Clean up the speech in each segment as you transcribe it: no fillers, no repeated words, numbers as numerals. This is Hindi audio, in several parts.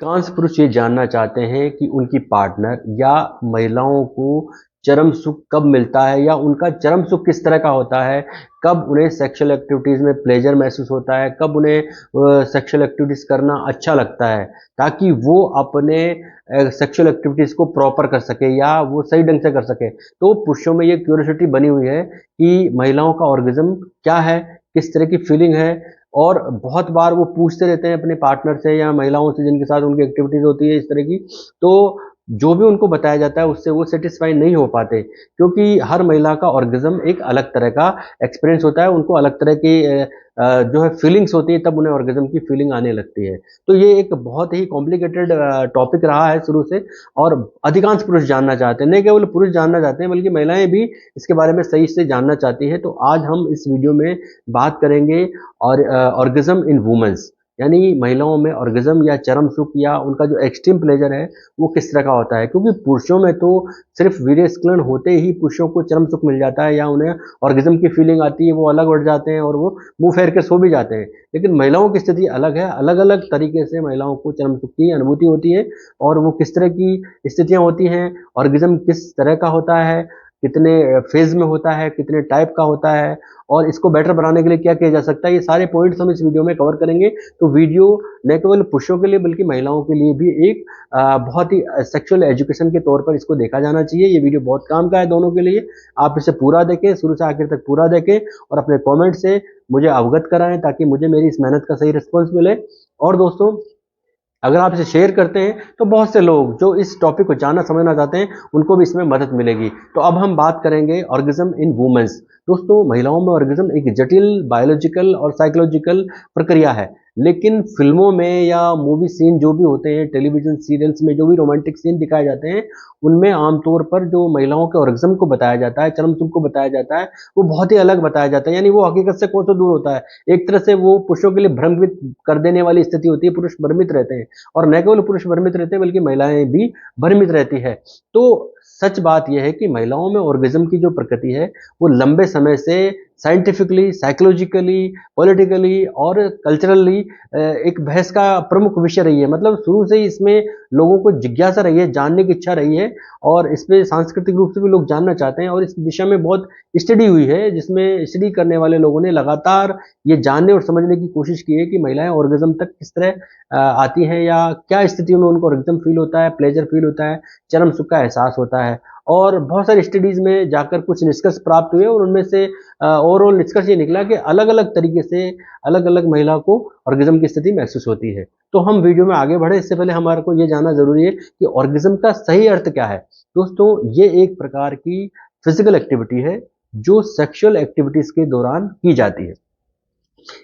अधिकांश पुरुष ये जानना चाहते हैं कि उनकी पार्टनर या महिलाओं को चरम सुख कब मिलता है या उनका चरम सुख किस तरह का होता है, कब उन्हें सेक्सुअल एक्टिविटीज़ में प्लेजर महसूस होता है, कब उन्हें सेक्सुअल एक्टिविटीज़ करना अच्छा लगता है, ताकि वो अपने सेक्सुअल एक्टिविटीज़ को प्रॉपर कर सके या वो सही ढंग से कर सके। तो पुरुषों में ये क्यूरियोसिटी बनी हुई है कि महिलाओं का ऑर्गेज़म क्या है, किस तरह की फीलिंग है, और बहुत बार वो पूछते रहते हैं अपने पार्टनर से या महिलाओं से जिनके साथ उनकी एक्टिविटीज़ होती है इस तरह की। तो जो भी उनको बताया जाता है उससे वो सेटिस्फाई नहीं हो पाते, क्योंकि हर महिला का ऑर्गेज़म एक अलग तरह का एक्सपीरियंस होता है। उनको अलग तरह की जो है फीलिंग्स होती है, तब उन्हें ऑर्गेज़म की फीलिंग आने लगती है। तो ये एक बहुत ही कॉम्प्लिकेटेड टॉपिक रहा है शुरू से, और अधिकांश पुरुष जानना चाहते हैं। नहीं केवल पुरुष जानना चाहते हैं बल्कि महिलाएं भी इसके बारे में सही से जानना चाहती हैं। तो आज हम इस वीडियो में बात करेंगे और ऑर्गेज़म इन वुमेन्स, यानी महिलाओं में ऑर्गेज़म या चरम सुख या उनका जो एक्सट्रीम प्लेजर है वो किस तरह का होता है। क्योंकि पुरुषों में तो सिर्फ वीर्यस्खलन होते ही पुरुषों को चरम सुख मिल जाता है या उन्हें ऑर्गेज़म की फीलिंग आती है, वो अलग उठ जाते हैं और वो मुंह फेर के सो भी जाते हैं। लेकिन महिलाओं की स्थिति अलग है, अलग अलग तरीके से महिलाओं को चरम सुख की अनुभूति होती है, और वो किस तरह की स्थितियाँ होती हैं, ऑर्गेज़म किस तरह का होता है, कितने फेज में होता है, कितने टाइप का होता है, और इसको बेटर बनाने के लिए क्या किया जा सकता है, ये सारे पॉइंट्स हम इस वीडियो में कवर करेंगे। तो वीडियो न केवल पुरुषों के लिए बल्कि महिलाओं के लिए भी एक बहुत ही सेक्सुअल एजुकेशन के तौर पर इसको देखा जाना चाहिए। ये वीडियो बहुत काम का है दोनों के लिए। आप इसे पूरा देखें, शुरू से आखिर तक पूरा देखें, और अपने कॉमेंट से मुझे अवगत कराएं ताकि मुझे मेरी इस मेहनत का सही रिस्पॉन्स मिले। और दोस्तों, अगर आप इसे शेयर करते हैं तो बहुत से लोग जो इस टॉपिक को जानना समझना चाहते हैं उनको भी इसमें मदद मिलेगी। तो अब हम बात करेंगे ऑर्गेज़म इन वुमेन्स। दोस्तों, महिलाओं में ऑर्गेज़म एक जटिल बायोलॉजिकल और साइकोलॉजिकल प्रक्रिया है, लेकिन फिल्मों में या मूवी सीन जो भी होते हैं, टेलीविजन सीरियल्स में जो भी रोमांटिक सीन दिखाए जाते हैं, उनमें आमतौर पर जो महिलाओं के ऑर्गेज़म को बताया जाता है, चरम सुख को बताया जाता है, वो बहुत ही अलग बताया जाता है। यानी वो हकीकत से कोसों दूर होता है। एक तरह से वो पुरुषों के लिए भ्रमित कर देने वाली स्थिति होती है। पुरुष भ्रमित रहते हैं, और न केवल पुरुष भ्रमित रहते हैं बल्कि महिलाएं भी भ्रमित रहती है। तो सच बात यह है कि महिलाओं में ऑर्गेज़म की जो प्रकृति है वो लंबे समय से साइंटिफिकली, साइकोलॉजिकली, पॉलिटिकली और कल्चरली एक बहस का प्रमुख विषय रही है। मतलब शुरू से ही इसमें लोगों को जिज्ञासा रही है, जानने की इच्छा रही है, और इसमें सांस्कृतिक रूप से भी लोग जानना चाहते हैं, और इस दिशा में बहुत स्टडी हुई है, जिसमें स्टडी करने वाले लोगों ने लगातार ये जानने और समझने की कोशिश की है कि महिलाएं ऑर्गेज़म तक किस तरह आती हैं, या क्या स्थितियों में उनको ऑर्गेज़म फील होता है, प्लेजर फील होता है, चरम सुख का एहसास होता है। और बहुत सारी स्टडीज़ में जाकर कुछ निष्कर्ष प्राप्त हुए, और उनमें से ओवरऑल निष्कर्ष ये निकला कि अलग अलग तरीके से अलग अलग महिला को ऑर्गेज़म की स्थिति महसूस होती है। तो हम वीडियो में आगे बढ़े इससे पहले हमारे को ये जानना जरूरी है कि ऑर्गेज़म का सही अर्थ क्या है। दोस्तों, ये एक प्रकार की फिजिकल एक्टिविटी है जो सेक्सुअल एक्टिविटीज के दौरान की जाती है।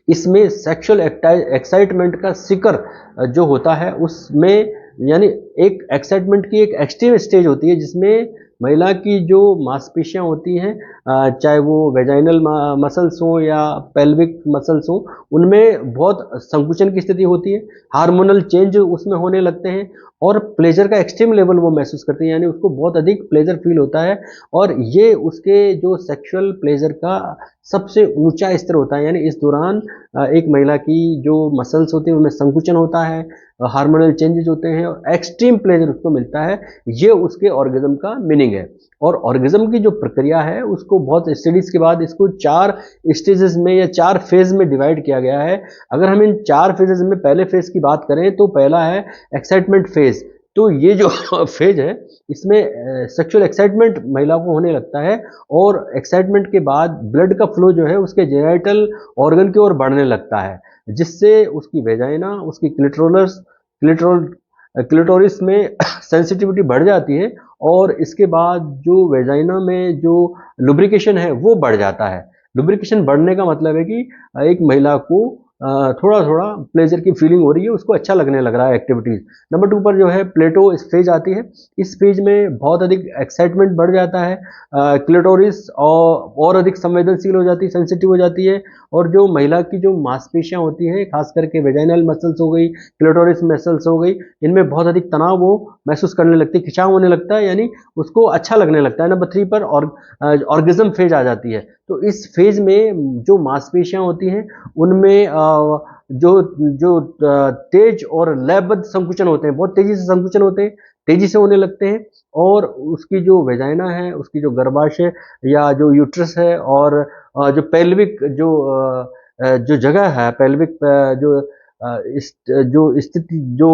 इसमें सेक्सुअल एक्साइटमेंट का शिखर जो होता है उसमें, यानी एक एक्साइटमेंट की एक एक्सट्रीम स्टेज होती है जिसमें महिला की जो मांसपेशियां होती हैं, चाहे वो वेजाइनल मसल्स हो या पेल्विक मसल्स हो, उनमें बहुत संकुचन की स्थिति होती है। हार्मोनल चेंज उसमें होने लगते हैं, और प्लेजर का एक्सट्रीम लेवल वो महसूस करते हैं, यानी उसको बहुत अधिक प्लेजर फील होता है, और ये उसके जो सेक्सुअल प्लेजर का सबसे ऊंचा स्तर होता है। यानी इस दौरान एक महिला की जो मसल्स होती हैं उनमें संकुचन होता है, हार्मोनल चेंजेस होते हैं, और एक्सट्रीम प्लेजर उसको मिलता है। ये उसके ऑर्गेज़म का मीनिंग है। और ऑर्गेज़म की जो प्रक्रिया है उसको बहुत स्टडीज के बाद इसको 4 स्टेजेस में या 4 फेज में डिवाइड किया गया है। अगर हम इन 4 फेजेस में पहले फेज की बात करें तो पहला है एक्साइटमेंट फेज। तो ये जो फेज है इसमें सेक्सुअल एक्साइटमेंट महिला को होने लगता है, और एक्साइटमेंट के बाद ब्लड का फ्लो जो है उसके जेनिटल ऑर्गन की ओर बढ़ने लगता है, जिससे उसकी वेजाइना, उसकी क्लिटोरिस में सेंसिटिविटी बढ़ जाती है, और इसके बाद जो वेजाइना में जो लुब्रिकेशन है वो बढ़ जाता है। लुब्रिकेशन बढ़ने का मतलब है कि एक महिला को थोड़ा थोड़ा प्लेजर की फीलिंग हो रही है, उसको अच्छा लगने लग रहा है एक्टिविटीज। नंबर 2 पर जो है प्लेटो फेज आती है। इस फेज में बहुत अधिक एक्साइटमेंट बढ़ जाता है, क्लिटोरिस और अधिक संवेदनशील हो जाती है, सेंसिटिव हो जाती है, और जो महिला की जो मांसपेशियां होती हैं, खास करके वेजाइनल मसल्स हो गई, क्लिटोरिस मसल्स हो गई, इनमें बहुत अधिक तनाव वो महसूस करने लगती है, खिंचाव होने लगता है, यानी उसको अच्छा लगने लगता है। नंबर 3 पर ऑर्गेज़म फेज आ जाती है। तो इस फेज में जो मांसपेशियां होती हैं उनमें जो जो तेज और लयबद्ध संकुचन होते हैं, बहुत तेजी से संकुचन होते हैं, तेजी से होने लगते हैं, और उसकी जो वेजाइना है, उसकी जो गर्भाशय या जो यूट्रस है, और जो पेल्विक जो जगह है, पेल्विक जो जो स्थिति जो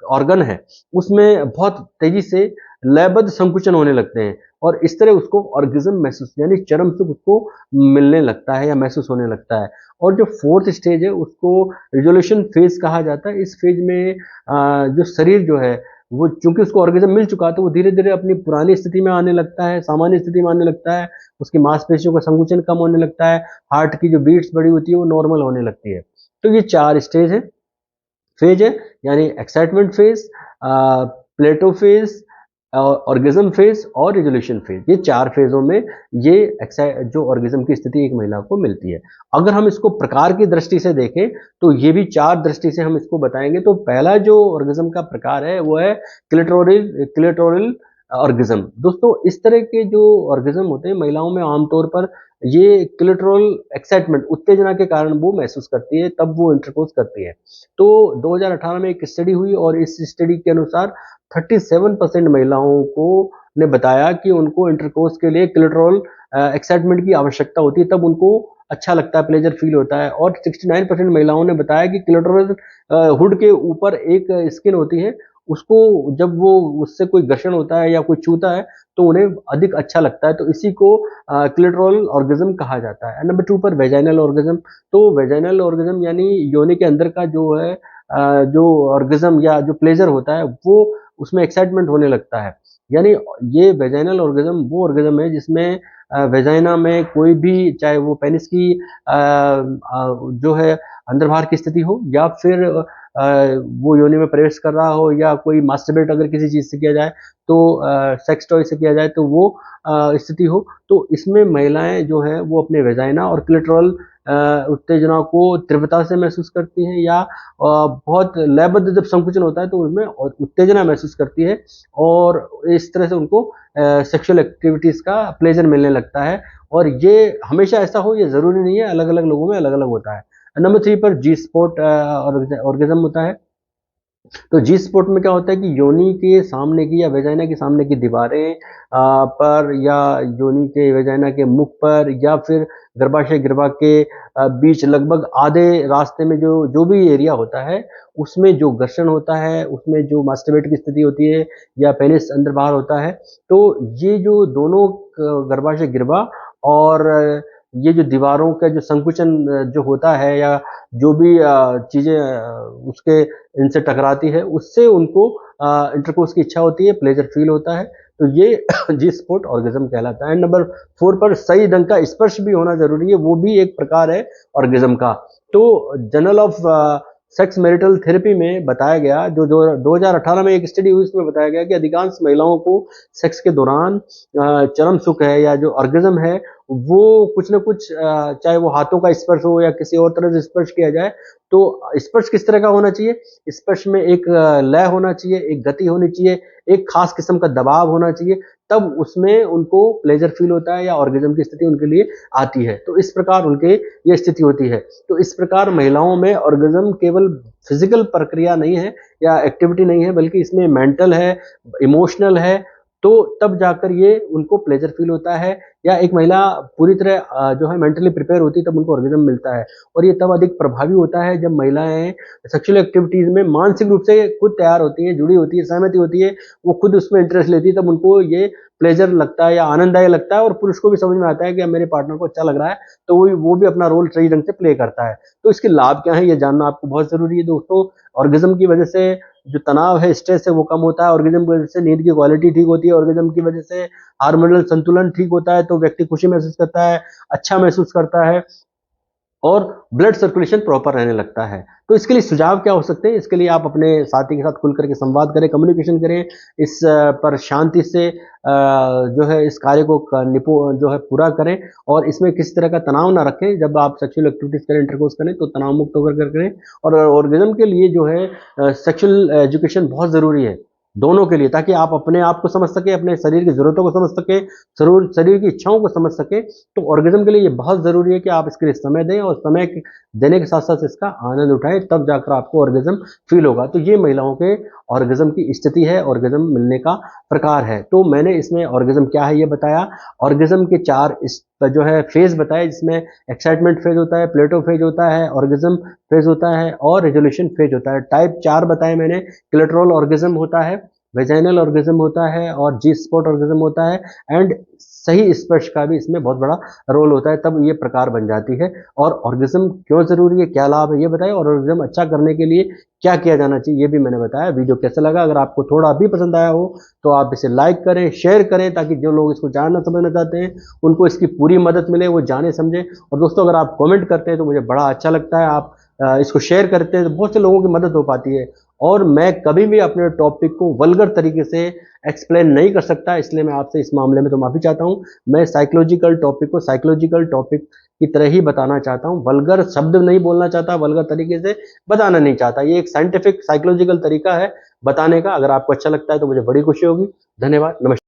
ऑर्गन है, उसमें बहुत तेजी से लयबद्ध संकुचन होने लगते हैं, और इस तरह उसको ऑर्गेज्म महसूस यानी चरम सुख उसको मिलने लगता है या महसूस होने लगता है। और जो फोर्थ स्टेज है उसको रिजोल्यूशन फेज कहा जाता है। इस फेज में जो शरीर जो है वो चूंकि उसको ऑर्गेज्म मिल चुका है, तो वो धीरे धीरे अपनी पुरानी स्थिति में आने लगता है, सामान्य स्थिति में आने लगता है, उसकी मांसपेशियों का संकुचन कम होने लगता है, हार्ट की जो बीट्स बड़ी होती है वो नॉर्मल होने लगती है। तो ये 4 स्टेज है, फेज है, यानी एक्साइटमेंट फेज, प्लेटो फेज, ऑर्गेज्म फेज और रिजोल्यूशन फेज। ये 4 फेजों में ये जो ऑर्गेज्म की स्थिति एक महिला को मिलती है। अगर हम इसको प्रकार की दृष्टि से देखें तो ये भी 4 दृष्टि से हम इसको बताएंगे। तो पहला जो ऑर्गेज्म का प्रकार है वो है क्लिटोरल ऑर्गेज्म। दोस्तों, इस तरह के जो ऑर्गेज्म होते हैं महिलाओं में आमतौर पर ये क्लिटोरल एक्साइटमेंट उत्तेजना के कारण वो महसूस करती है, तब वो इंटरकोर्स करती है। तो 2018 में एक स्टडी हुई और इस स्टडी के अनुसार 37% महिलाओं को ने बताया कि उनको इंटरकोर्स के लिए क्लिटोरल एक्साइटमेंट की आवश्यकता होती है, तब उनको अच्छा लगता है, प्लेजर फील होता है। और 69% महिलाओं ने बताया कि क्लिटोरल हुड के ऊपर एक स्किन होती है, उसको जब वो उससे कोई घर्षण होता है या कोई छूता है तो उन्हें अधिक अच्छा लगता है। तो इसी को क्लिटोरल ऑर्गेज्म कहा जाता है। नंबर 2 पर वेजाइनल ऑर्गेज्म। तो वेजाइनल ऑर्गेज्म यानी योनि के अंदर का जो है जो ऑर्गेज्म या जो प्लेजर होता है वो उसमें एक्साइटमेंट होने लगता है। यानी ये वेजाइनल ऑर्गेज्म वो ऑर्गेज्म है जिसमें वेजाइना में कोई भी, चाहे वो पेनिस की जो है अंदरबार की स्थिति हो, या फिर वो योनि में प्रवेश कर रहा हो, या कोई मास्टरबेट अगर किसी चीज से किया जाए तो सेक्स टॉय से किया जाए तो वो स्थिति हो, तो इसमें महिलाएं जो है वो अपने वेजाइना और क्लिटोरल उत्तेजना को तीव्रता से महसूस करती हैं, या बहुत लयबद्ध जब संकुचन होता है तो उसमें उत्तेजना महसूस करती है, और इस तरह से उनको सेक्सुअल एक्टिविटीज का प्लेजर मिलने लगता है। और ये हमेशा ऐसा हो ये जरूरी नहीं है, अलग अलग लोगों में अलग अलग होता है। नंबर 3 पर जी स्पॉट ऑर्गेज्म होता है। तो जी स्पॉट में क्या होता है कि योनि के सामने की या वेजाइना के सामने की दीवारें पर, या योनि के वेजाइना के मुख पर, या फिर गर्भाशय गिर्भा के बीच लगभग आधे रास्ते में जो जो भी एरिया होता है उसमें जो घर्षण होता है, उसमें जो मास्टरबेट की स्थिति होती है या पेनिस अंदर बाहर होता है, तो ये जो दोनों गर्भाशय गिर्भा और ये जो दीवारों का जो संकुचन जो होता है, या जो भी चीजें उसके इनसे टकराती है, उससे उनको इंटरकोर्स की इच्छा होती है, प्लेजर फील होता है। तो ये जी स्पॉट ऑर्गेज्म कहलाता है। नंबर 4 पर सही ढंग का स्पर्श भी होना जरूरी है, वो भी एक प्रकार है ऑर्गेज्म का। तो journal of sex marital therapy में बताया गया, जो 2018 में एक स्टडी हुई, उसमें बताया गया कि अधिकांश महिलाओं को सेक्स के दौरान चरम सुख है या जो ऑर्गेज्म है वो कुछ ना कुछ, चाहे वो हाथों का स्पर्श हो या किसी और तरह से स्पर्श किया जाए, तो स्पर्श किस तरह का होना चाहिए? स्पर्श में एक लय होना चाहिए, एक गति होनी चाहिए, एक खास किस्म का दबाव होना चाहिए, तब उसमें उनको प्लेजर फील होता है या ऑर्गेज्म की स्थिति उनके लिए आती है। तो इस प्रकार उनके ये स्थिति होती है। तो इस प्रकार महिलाओं में ऑर्गेज्म केवल फिजिकल प्रक्रिया नहीं है या एक्टिविटी नहीं है, बल्कि इसमें मेंटल है, इमोशनल है। तो तब जाकर ये उनको प्लेजर फील होता है, या एक महिला पूरी तरह जो है मेंटली प्रिपेयर होती है, तब उनको ऑर्गेज्म मिलता है। और ये तब अधिक प्रभावी होता है जब महिलाएं सेक्सुअल एक्टिविटीज में मानसिक रूप से खुद तैयार होती हैं, जुड़ी होती है, सहमति होती है, वो खुद उसमें इंटरेस्ट लेती है, तब उनको ये प्लेजर लगता है या आनंददायक लगता है, और पुरुष को भी समझ में आता है कि अब मेरे पार्टनर को अच्छा लग रहा है, तो वो भी अपना रोल सही ढंग से प्ले करता है। तो इसके लाभ क्या है ये जानना आपको बहुत जरूरी है दोस्तों। ऑर्गेज्म की वजह से जो तनाव है, स्ट्रेस है, वो कम होता है। ऑर्गेज्म की वजह से नींद की क्वालिटी ठीक होती है। ऑर्गेज्म की वजह से हार्मोनल संतुलन ठीक होता है, तो व्यक्ति खुशी महसूस करता है, अच्छा महसूस करता है, और ब्लड सर्कुलेशन प्रॉपर रहने लगता है। तो इसके लिए सुझाव क्या हो सकते हैं? इसके लिए आप अपने साथी के साथ खुल करके संवाद करें, कम्युनिकेशन करें, इस पर शांति से जो है इस कार्य को जो है पूरा करें, और इसमें किसी तरह का तनाव ना रखें। जब आप सेक्सुअल एक्टिविटीज करें, इंटरकोर्स करें, तो तनाव मुक्त होकर करें। और ऑर्गेज्म के लिए जो है सेक्सुअल एजुकेशन बहुत जरूरी है। दोनों के लिए, ताकि आप अपने आप को समझ सके, अपने शरीर की जरूरतों को समझ सके, शरीर की इच्छाओं को समझ सके। तो ऑर्गेज्म के लिए ये बहुत जरूरी है कि आप इसके लिए समय दें, और समय देने के साथ साथ इसका आनंद उठाएं, तब जाकर आपको ऑर्गेज्म फील होगा। तो ये महिलाओं के ऑर्गेज्म की स्थिति है, ऑर्गेज्म मिलने का प्रकार है। तो मैंने इसमें ऑर्गेज्म क्या है ये बताया, ऑर्गेज्म के 4 जो है फेज बताए, जिसमें एक्साइटमेंट फेज होता है, प्लेटो फेज होता है, ऑर्गेज्म फेज होता है, और रेजोल्यूशन फेज होता है। टाइप 4 बताए मैंने, क्लिटोरल ऑर्गेज्म होता है, वेजाइनल ऑर्गेज्म होता है, और जी स्पॉट ऑर्गेज्म होता है, एंड सही स्पर्श का भी इसमें बहुत बड़ा रोल होता है, तब ये प्रकार बन जाती है। और ऑर्गेज्म क्यों जरूरी है, क्या लाभ है ये बताया, और ऑर्गेज्म अच्छा करने के लिए क्या किया जाना चाहिए ये भी मैंने बताया। वीडियो कैसा लगा, अगर आपको थोड़ा भी पसंद आया हो तो आप इसे लाइक करें, शेयर करें, ताकि जो लोग इसको जानना समझना चाहते हैं उनको इसकी पूरी मदद मिले, वो जाने समझे। और दोस्तों, अगर आप कमेंट करते हैं तो मुझे बड़ा अच्छा लगता है, आप इसको शेयर करते हैं तो बहुत से लोगों की मदद हो पाती है। और मैं कभी भी अपने टॉपिक को वल्गर तरीके से एक्सप्लेन नहीं कर सकता, इसलिए मैं आपसे इस मामले में तो माफी चाहता हूं। मैं साइकोलॉजिकल टॉपिक को साइकोलॉजिकल टॉपिक की तरह ही बताना चाहता हूं, वल्गर शब्द नहीं बोलना चाहता, वल्गर तरीके से बताना नहीं चाहता। ये एक साइंटिफिक साइकोलॉजिकल तरीका है बताने का। अगर आपको अच्छा लगता है तो मुझे बड़ी खुशी होगी। धन्यवाद, नमस्कार।